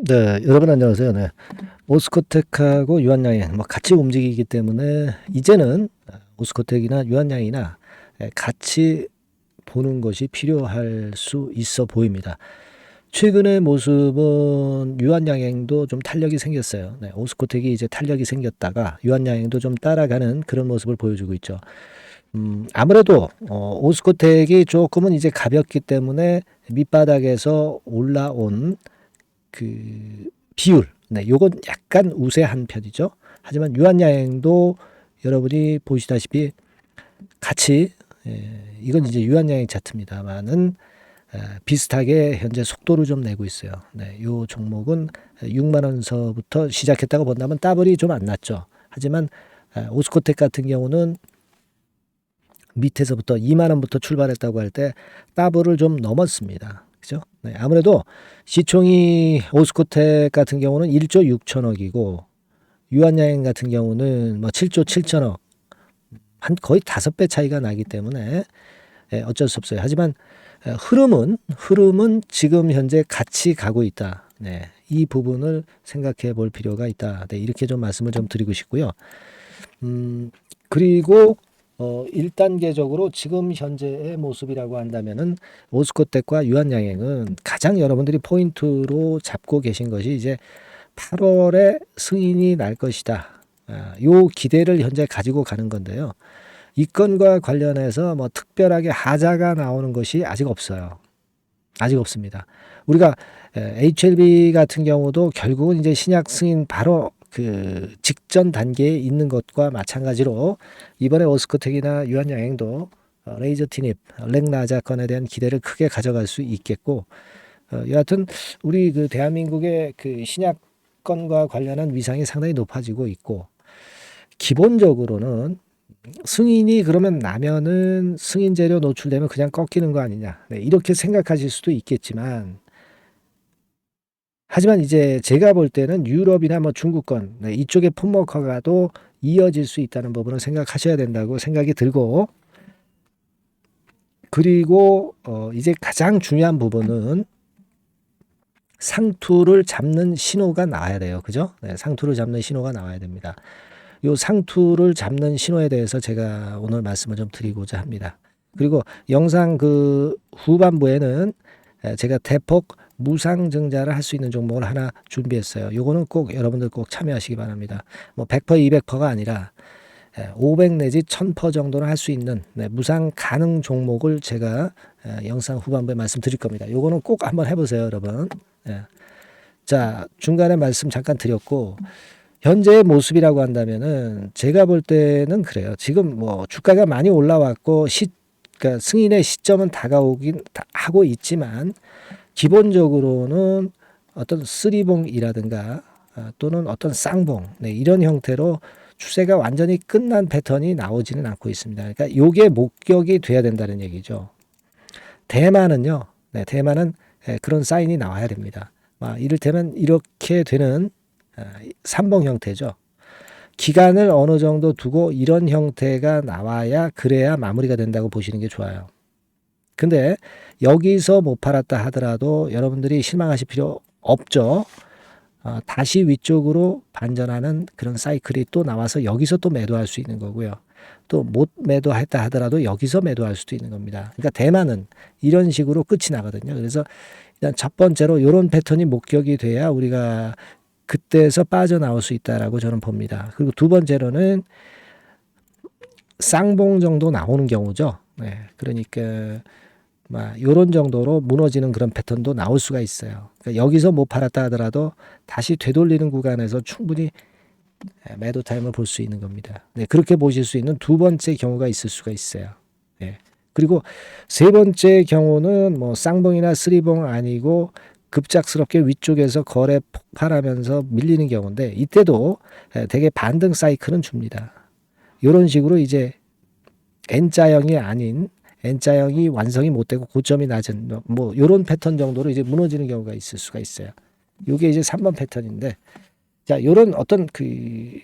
네, 여러분 안녕하세요. 네. 오스코텍하고 유한양행 같이 움직이기 때문에 이제는 오스코텍이나 유한양이나 같이 보는 것이 필요할 수 있어 보입니다. 최근의 모습은 유한양행도 좀 탄력이 생겼어요. 네, 오스코텍이 이제 탄력이 생겼다가 유한양행도 좀 따라가는 그런 모습을 보여주고 있죠. 아무래도 오스코텍이 조금은 이제 가볍기 때문에 밑바닥에서 올라온 그 비율, 네, 요건 약간 우세한 편이죠. 하지만 유한양행도 여러분이 보시다시피 같이 이건 이제 유한양행 차트입니다만은 비슷하게 현재 속도를 좀 내고 있어요. 네, 요 종목은 6만 원서부터 시작했다고 본다면 더블이 좀 안 났죠. 하지만 오스코텍 같은 경우는 밑에서부터 2만 원부터 출발했다고 할 때 더블을 좀 넘었습니다. 그죠? 네, 아무래도 시총이 오스코텍 같은 경우는 1조 6천억이고 유한양행 같은 경우는 뭐 7조 7천억, 한 거의 5배 차이가 나기 때문에 어쩔 수 없어요. 하지만 흐름은 지금 현재 같이 가고 있다. 네, 이 부분을 생각해 볼 필요가 있다. 네, 이렇게 좀 말씀을 좀 드리고 싶고요. 그리고 1단계적으로 지금 현재의 모습이라고 한다면은 오스코텍과 유한양행은 가장 여러분들이 포인트로 잡고 계신 것이 이제 8월에 승인이 날 것이다. 요 기대를 현재 가지고 가는 건데요. 이 건과 관련해서 뭐 특별하게 하자가 나오는 것이 아직 없어요. 아직 없습니다. 우리가 HLB 같은 경우도 결국은 이제 신약 승인 바로 그 직전 단계에 있는 것과 마찬가지로 이번에 오스코텍이나 유한양행도 레이저 티닙, 렉나자 건에 대한 기대를 크게 가져갈 수 있겠고, 여하튼 우리 그 대한민국의 그 신약 건과 관련한 위상이 상당히 높아지고 있고, 기본적으로는 승인이 그러면 나면은 승인 재료 노출되면 그냥 꺾이는 거 아니냐. 네, 이렇게 생각하실 수도 있겠지만, 하지만 이제 제가 볼 때는 유럽이나 뭐 중국권, 네, 이쪽의 품목화가도 이어질 수 있다는 부분을 생각하셔야 된다고 생각이 들고, 그리고 이제 가장 중요한 부분은 상투를 잡는 신호가 나와야 돼요. 그죠? 네, 상투를 잡는 신호가 나와야 됩니다. 요 상투를 잡는 신호에 대해서 제가 오늘 말씀을 좀 드리고자 합니다. 그리고 영상 그 후반부에는 제가 대폭 무상증자를 할 수 있는 종목을 하나 준비했어요. 요거는 꼭 여러분들 꼭 참여하시기 바랍니다. 뭐 100%, 200%가 아니라 500 내지 1000% 정도는 할 수 있는 무상 가능 종목을 제가 영상 후반부에 말씀드릴 겁니다. 요거는 꼭 한번 해보세요, 여러분. 자, 중간에 말씀 잠깐 드렸고, 현재의 모습이라고 한다면은 제가 볼 때는 그래요. 지금 뭐 주가가 많이 올라왔고 그러니까 승인의 시점은 다가오긴 하고 있지만 기본적으로는 어떤 쓰리봉이라든가 또는 어떤 쌍봉, 네, 이런 형태로 추세가 완전히 끝난 패턴이 나오지는 않고 있습니다. 그러니까 요게 목격이 돼야 된다는 얘기죠. 대만은요. 네, 대만은 그런 사인이 나와야 됩니다. 이를테면 이렇게 되는 3봉 형태죠. 기간을 어느 정도 두고 이런 형태가 나와야 그래야 마무리가 된다고 보시는 게 좋아요. 근데 여기서 못 팔았다 하더라도 여러분들이 실망하실 필요 없죠. 다시 위쪽으로 반전하는 그런 사이클이 또 나와서 여기서 또 매도할 수 있는 거고요. 또 못 매도했다 하더라도 여기서 매도할 수도 있는 겁니다. 그러니까 대만은 이런 식으로 끝이 나거든요. 그래서 일단 첫 번째로 이런 패턴이 목격이 돼야 우리가 그때에서 빠져나올 수 있다라고 저는 봅니다. 그리고 두 번째로는 쌍봉 정도 나오는 경우죠. 네, 그러니까 이런 정도로 무너지는 그런 패턴도 나올 수가 있어요. 그러니까 여기서 못 팔았다 하더라도 다시 되돌리는 구간에서 충분히 매도 타임을 볼 수 있는 겁니다. 네, 그렇게 보실 수 있는 두 번째 경우가 있을 수가 있어요. 네. 그리고 세 번째 경우는 뭐 쌍봉이나 쓰리봉 아니고 급작스럽게 위쪽에서 거래 폭발하면서 밀리는 경우인데 이때도 되게 반등 사이클은 줍니다. 이런 식으로 이제 N자형이 아닌 N자형이 완성이 못 되고 고점이 낮은 뭐 이런 패턴 정도로 이제 무너지는 경우가 있을 수가 있어요. 이게 이제 3번 패턴인데 자, 이런 어떤 그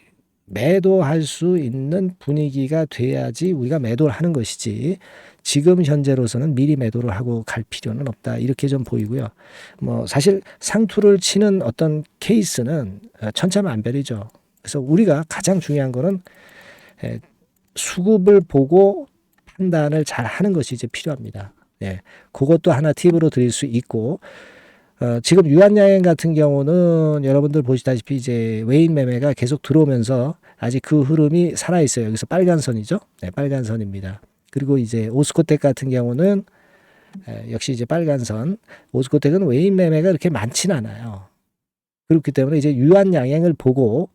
매도할 수 있는 분위기가 돼야지 우리가 매도를 하는 것이지, 지금 현재로서는 미리 매도를 하고 갈 필요는 없다, 이렇게 좀 보이고요. 뭐 사실 상투를 치는 어떤 케이스는 천차만별이죠. 그래서 우리가 가장 중요한 거는 수급을 보고 판단을 잘 하는 것이 이제 필요합니다. 예, 그것도 하나 팁으로 드릴 수 있고, 지금 유한양행 같은 경우는 여러분들 보시다시피 이제 외인 매매가 계속 들어오면서 아직 그 흐름이 살아 있어요. 여기서 빨간 선이죠. 네, 빨간 선입니다. 그리고 이제 오스코텍 같은 경우는 역시 이제 빨간 선. 오스코텍은 외인 매매가 그렇게 많지는 않아요. 그렇기 때문에 이제 유한양행을 보고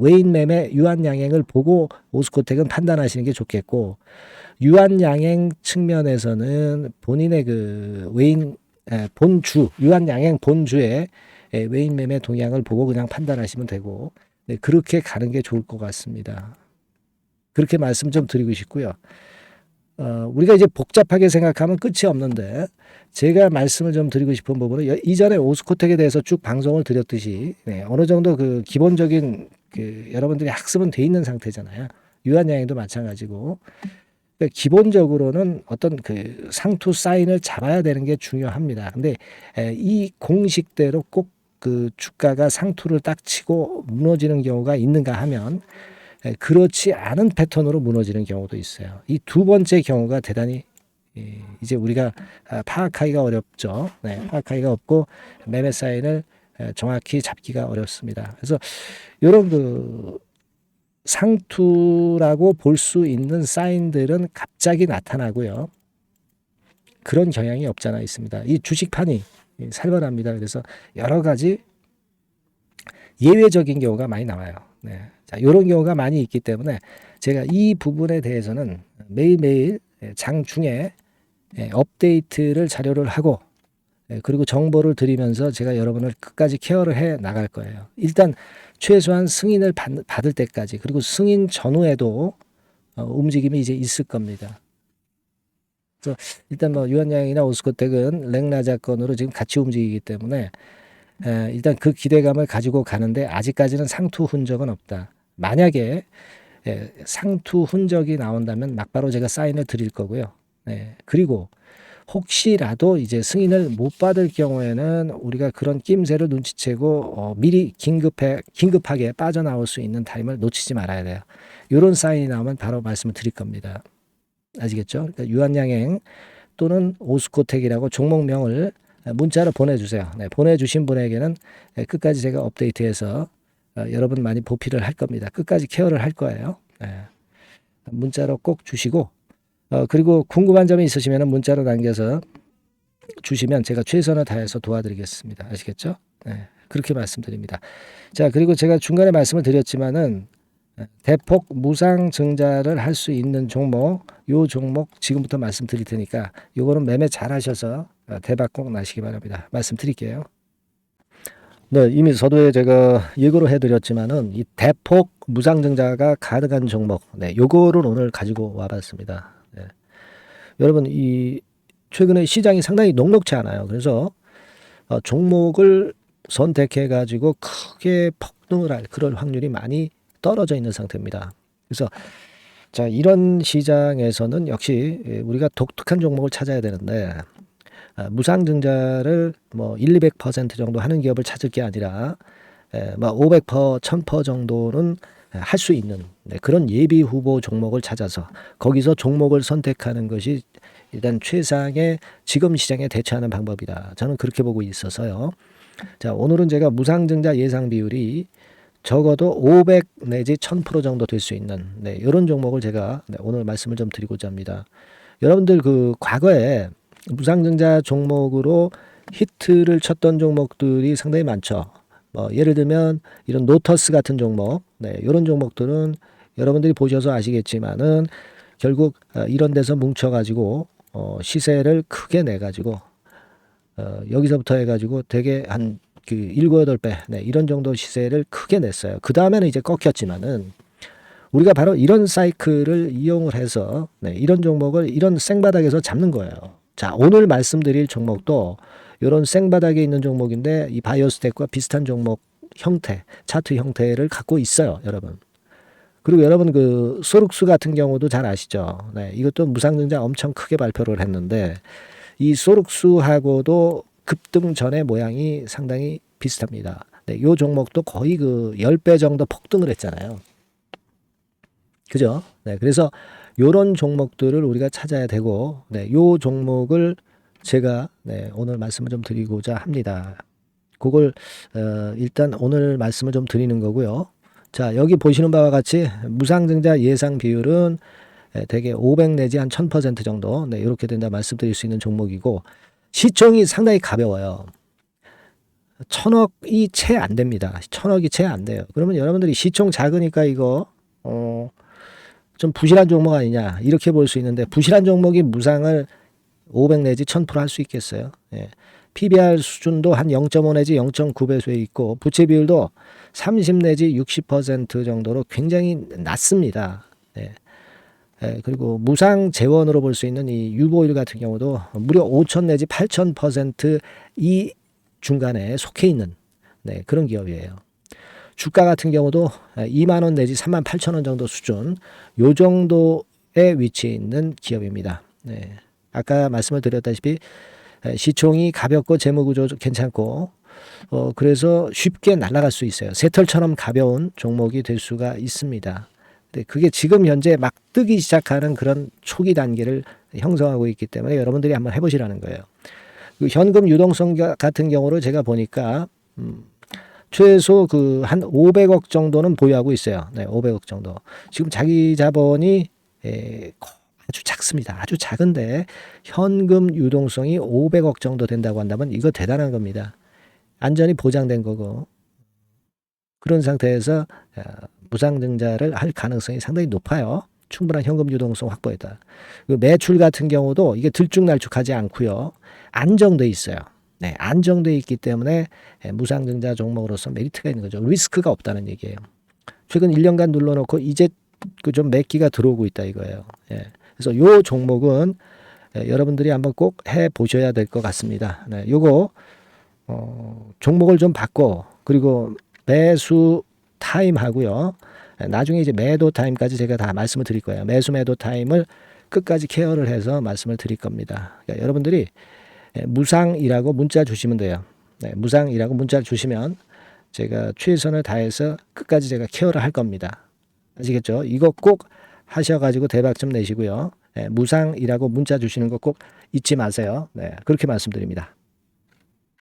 외인 매매 유한양행을 보고 오스코텍은 판단하시는 게 좋겠고, 유한양행 측면에서는 본인의 그 외인 본주, 유한양행 본주의 외인 매매 동향을 보고 그냥 판단하시면 되고, 네, 그렇게 가는 게 좋을 것 같습니다. 그렇게 말씀 좀 드리고 싶고요. 우리가 이제 복잡하게 생각하면 끝이 없는데, 제가 말씀을 좀 드리고 싶은 부분은 이전에 오스코텍에 대해서 쭉 방송을 드렸듯이, 네, 어느 정도 그 기본적인 그 여러분들이 학습은 돼 있는 상태잖아요. 유한양행도 마찬가지고. 그러니까 기본적으로는 어떤 그 상투 사인을 잡아야 되는 게 중요합니다. 근데 이 공식대로 꼭 그 주가가 상투를 딱 치고 무너지는 경우가 있는가 하면 그렇지 않은 패턴으로 무너지는 경우도 있어요. 이 두 번째 경우가 대단히 이제 우리가 파악하기가 어렵죠. 네, 파악하기가 없고 매매 사인을 정확히 잡기가 어렵습니다. 그래서 이런 그 상투라고 볼 수 있는 사인들은 갑자기 나타나고요. 그런 경향이 없잖아 있습니다. 이 주식판이 살벌합니다. 그래서 여러 가지 예외적인 경우가 많이 나와요. 네. 자, 이런 경우가 많이 있기 때문에 제가 이 부분에 대해서는 매일매일 장중에 업데이트를 자료를 하고, 그리고 정보를 드리면서 제가 여러분을 끝까지 케어를 해 나갈 거예요. 일단 최소한 승인을 받을 때까지, 그리고 승인 전후에도 움직임이 이제 있을 겁니다. 그래서 일단 뭐 유한양이나 오스코텍은 랭라자 건으로 지금 같이 움직이기 때문에 일단 그 기대감을 가지고 가는데, 아직까지는 상투 흔적은 없다. 만약에 상투 흔적이 나온다면 막바로 제가 사인을 드릴 거고요. 그리고 혹시라도 이제 승인을 못 받을 경우에는 우리가 그런 낌새를 눈치채고 미리 긴급하게 빠져나올 수 있는 타임을 놓치지 말아야 돼요. 이런 사인이 나오면 바로 말씀을 드릴 겁니다. 아시겠죠? 그러니까 유한양행 또는 오스코텍이라고 종목명을 문자로 보내주세요. 네, 보내주신 분에게는 끝까지 제가 업데이트해서 여러분 많이 보필을 할 겁니다. 끝까지 케어를 할 거예요. 문자로 꼭 주시고, 그리고 궁금한 점이 있으시면 문자로 남겨서 주시면 제가 최선을 다해서 도와드리겠습니다. 아시겠죠? 네, 그렇게 말씀드립니다. 자, 그리고 제가 중간에 말씀을 드렸지만은 대폭 무상증자를 할 수 있는 종목, 요 종목 지금부터 말씀드릴 테니까 요거는 매매 잘 하셔서 대박 꼭 나시기 바랍니다. 말씀드릴게요. 네, 이미 서두에 제가 예고를 해드렸지만은 이 대폭 무상증자가 가능한 종목, 네, 요거를 오늘 가지고 와봤습니다. 네. 여러분, 이 최근에 시장이 상당히 녹록치 않아요. 그래서 종목을 선택해 가지고 크게 폭등을 할 그럴 확률이 많이 떨어져 있는 상태입니다. 그래서 자, 이런 시장에서는 역시 우리가 독특한 종목을 찾아야 되는데, 무상증자를 뭐 1, 200% 정도 하는 기업을 찾을 게 아니라 뭐 500%, 1000% 정도는 할 수 있는 그런 예비 후보 종목을 찾아서 거기서 종목을 선택하는 것이 일단 최상의 지금 시장에 대처하는 방법이다. 저는 그렇게 보고 있어서요. 자, 오늘은 제가 무상증자 예상 비율이 적어도 500 내지 1000% 정도 될 수 있는 이런 종목을 제가 오늘 말씀을 좀 드리고자 합니다. 여러분들 그 과거에 무상증자 종목으로 히트를 쳤던 종목들이 상당히 많죠. 뭐 예를 들면 이런 노터스 같은 종목, 이런 종목들은 여러분들이 보셔서 아시겠지만은 결국 이런 데서 뭉쳐가지고 시세를 크게 내가지고 여기서부터 해가지고 되게 한 그 7, 8배 이런 정도 시세를 크게 냈어요. 그 다음에는 이제 꺾였지만은 우리가 바로 이런 사이클을 이용을 해서 이런 종목을 이런 생바닥에서 잡는 거예요. 자, 오늘 말씀드릴 종목도 이런 생바닥에 있는 종목인데 이 바이오스텍과 비슷한 종목 형태, 차트 형태를 갖고 있어요, 여러분. 그리고 여러분 그 소룩스 같은 경우도 잘 아시죠? 네, 이것도 무상증자 엄청 크게 발표를 했는데 이 소룩스하고도 급등 전의 모양이 상당히 비슷합니다. 네, 요 종목도 거의 그 10배 정도 폭등을 했잖아요. 그죠? 네, 그래서 요런 종목들을 우리가 찾아야 되고, 네, 요 종목을 제가 네, 오늘 말씀을 좀 드리고자 합니다. 그걸 일단 오늘 말씀을 좀 드리는 거고요. 자, 여기 보시는 바와 같이 무상증자 예상 비율은 대개 500 내지 한 1000% 정도, 네, 이렇게 된다 말씀드릴 수 있는 종목이고, 시총이 상당히 가벼워요. 1000억이 채 안 됩니다. 1000억이 채 안 돼요. 그러면 여러분들이 시총 작으니까 이거 좀 부실한 종목 아니냐 이렇게 볼 수 있는데, 부실한 종목이 무상을 500 내지 1000%할 수 있겠어요. 예. PBR 수준도 한 0.5 내지 0.9배수에 있고, 부채 비율도 30 내지 60% 정도로 굉장히 낮습니다. 예. 예, 그리고 무상 재원으로 볼 수 있는 이 유보율 같은 경우도 무려 5000 내지 8000% 이 중간에 속해 있는 네, 그런 기업이에요. 주가 같은 경우도 2만 원 내지 3만 8천 원 정도 수준, 요 정도에 위치해 있는 기업입니다. 네. 아까 말씀을 드렸다시피 시총이 가볍고 재무구조 괜찮고 그래서 쉽게 날아갈 수 있어요. 새털처럼 가벼운 종목이 될 수가 있습니다. 근데 그게 지금 현재 막 뜨기 시작하는 그런 초기 단계를 형성하고 있기 때문에 여러분들이 한번 해보시라는 거예요. 그 현금 유동성 같은 경우로 제가 보니까 최소 그 한 500억 정도는 보유하고 있어요. 네, 500억 정도. 지금 자기 자본이 아주 작습니다. 아주 작은데 현금 유동성이 500억 정도 된다고 한다면 이거 대단한 겁니다. 안전이 보장된 거고, 그런 상태에서 무상증자를 할 가능성이 상당히 높아요. 충분한 현금 유동성 확보했다. 매출 같은 경우도 이게 들쭉날쭉하지 않고요. 안정돼 있어요. 네, 안정돼 있기 때문에 무상증자 종목으로서 메리트가 있는 거죠. 리스크가 없다는 얘기예요. 최근 1년간 눌러놓고 이제 그 좀 매기가 들어오고 있다 이거예요. 예. 그래서 요 종목은 여러분들이 한번 꼭 해 보셔야 될 것 같습니다. 네, 요거 종목을 좀 바꿔, 그리고 매수 타임 하고요. 나중에 이제 매도 타임까지 제가 다 말씀을 드릴 거예요. 매수 매도 타임을 끝까지 케어를 해서 말씀을 드릴 겁니다. 그러니까 여러분들이 무상이라고 문자 주시면 돼요. 네, 무상이라고 문자 주시면 제가 최선을 다해서 끝까지 제가 케어를 할 겁니다. 아시겠죠? 이거 꼭 하셔가지고 대박 좀 내시고요. 네, 무상이라고 문자 주시는 거 꼭 잊지 마세요. 네, 그렇게 말씀드립니다.